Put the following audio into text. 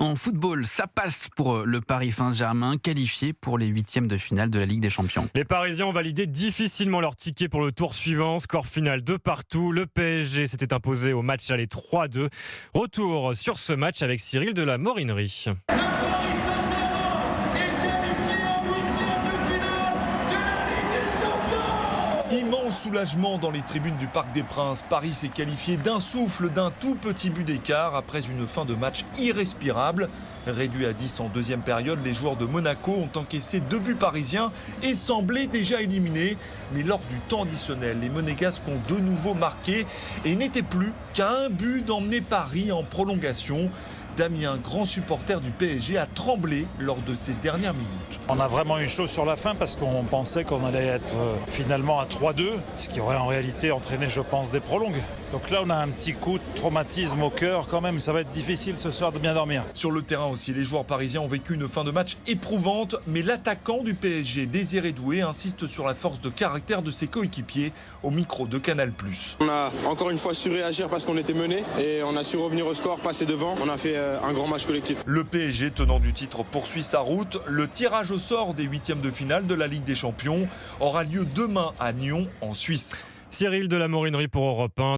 En football, ça passe pour le Paris Saint-Germain, qualifié pour les huitièmes de finale de la Ligue des Champions. Les Parisiens ont validé difficilement leur ticket pour le tour suivant. Score final de partout. Le PSG s'était imposé au match aller 3-2. Retour sur ce match avec Cyril de la Morinerie. Immense soulagement dans les tribunes du Parc des Princes. Paris s'est qualifié d'un souffle, d'un tout petit but d'écart après une fin de match irrespirable. Réduit à 10 en deuxième période, les joueurs de Monaco ont encaissé 2 buts parisiens et semblaient déjà éliminés. Mais lors du temps additionnel, les Monégasques ont de nouveau marqué et n'étaient plus qu'à un but d'emmener Paris en prolongation. Damien, grand supporter du PSG, a tremblé lors de ces dernières minutes. On a vraiment eu chaud sur la fin parce qu'on pensait qu'on allait être finalement à 3-2, ce qui aurait en réalité entraîné, je pense, des prolongues. Donc là, on a un petit coup de traumatisme au cœur quand même. Ça va être difficile ce soir de bien dormir. Sur le terrain aussi, les joueurs parisiens ont vécu une fin de match éprouvante, mais l'attaquant du PSG, Désiré Doué, insiste sur la force de caractère de ses coéquipiers au micro de Canal+. On a encore une fois su réagir parce qu'on était mené et on a su revenir au score, passer devant. On a fait un grand match collectif. Le PSG, tenant du titre, poursuit sa route. Le tirage au sort des huitièmes de finale de la Ligue des Champions aura lieu demain à Nyon, en Suisse. Cyril de la Morinerie pour Europe 1.